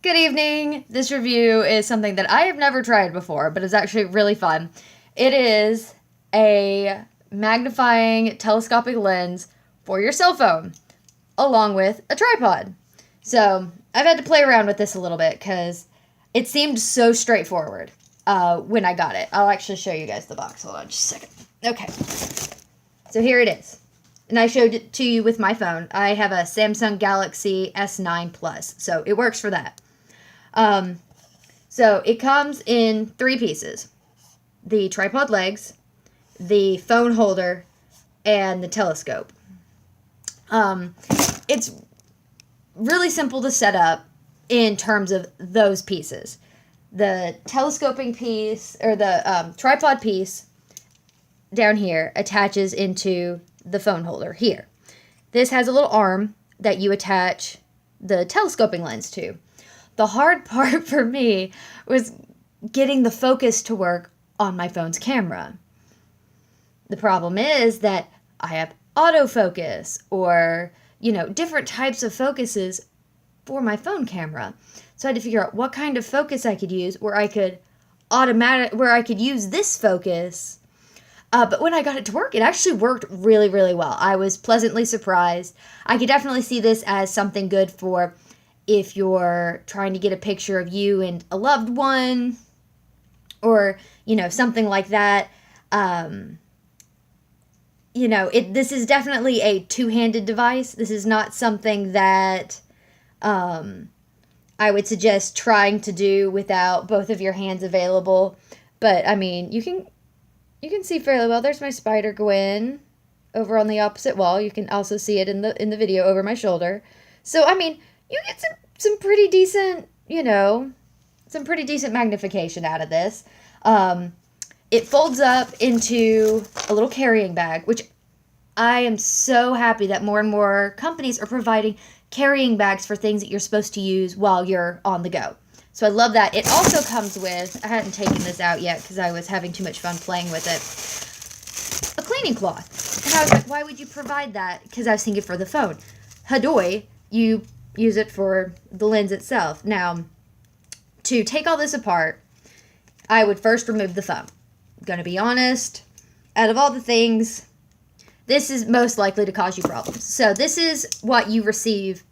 Good evening. This review is something that I have never tried before, but it's actually really fun. It is a magnifying telescopic lens for your cell phone, along with a tripod. So I've had to play around with this a little bit because it seemed so straightforward when I got it. I'll actually show you guys the box. Hold on just a second. Okay. So here it is. And I showed it to you with my phone. I have a Samsung Galaxy S9 Plus, so it works for that. So it comes in 3 pieces: the tripod legs, the phone holder, and the telescope. It's really simple to set up in terms of those pieces. The telescoping piece, or the tripod piece down here, attaches into the phone holder here. This has a little arm that you attach the telescoping lens to. The hard part for me was getting the focus to work on my phone's camera. The problem is that I have autofocus or, different types of focuses for my phone camera. So I had to figure out what kind of focus I could use where I could use this focus. But when I got it to work, it actually worked really, really well. I was pleasantly surprised. I could definitely see this as something good for if you're trying to get a picture of you and a loved one, or, something like that. This is definitely a two-handed device. This is not something that I would suggest trying to do without both of your hands available. But, you can see fairly well. There's my Spider Gwen over on the opposite wall. You can also see it in the video over my shoulder. So, you get some pretty decent, some pretty decent magnification out of this. It folds up into a little carrying bag, which I am so happy that more and more companies are providing carrying bags for things that you're supposed to use while you're on the go. So I love that. It also comes with, I hadn't taken this out yet because I was having too much fun playing with it, a cleaning cloth. And I was like, why would you provide that? Because I was thinking for the phone. Hadoy, you use it for the lens itself. Now, to take all this apart, I would first remove the phone. I'm going to be honest, out of all the things, this is most likely to cause you problems. So this is what you receive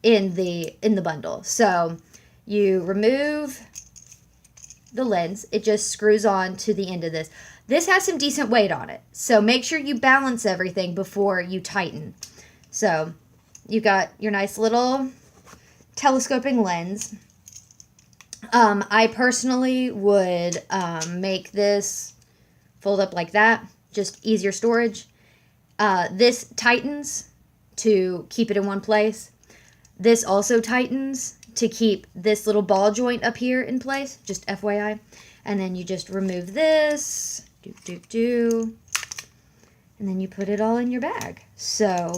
in the bundle. So you remove the lens. It just screws on to the end of this. This has some decent weight on it, so make sure you balance everything before you tighten. So you got your nice little telescoping lens. I personally would make this fold up like that, just easier storage. This tightens to keep it in one place. This also tightens to keep this little ball joint up here in place, just FYI. And then you just remove this, and then you put it all in your bag. So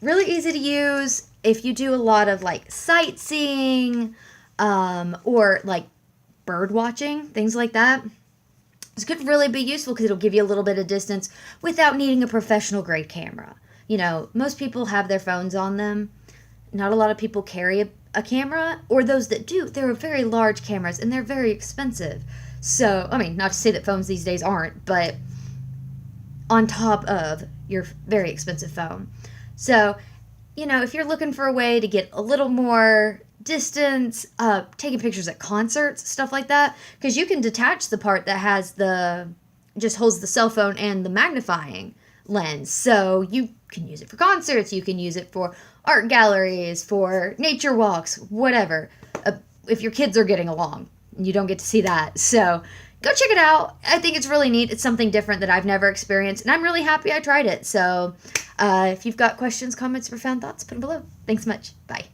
really easy to use if you do a lot of like sightseeing or like bird watching, things like that. This could really be useful because it'll give you a little bit of distance without needing a professional grade camera. Most people have their phones on them. Not a lot of people carry a camera, or those that do, they're very large cameras and they're very expensive. So, not to say that phones these days aren't, but on top of your very expensive phone. So, if you're looking for a way to get a little more distance, taking pictures at concerts, stuff like that, because you can detach the part that has just holds the cell phone and the magnifying lens. So you can use it for concerts, you can use it for art galleries, for nature walks, whatever. If your kids are getting along, you don't get to see that. So go check it out. I think it's really neat. It's something different that I've never experienced, and I'm really happy I tried it. So if you've got questions, comments, or profound thoughts, put them below. Thanks so much. Bye.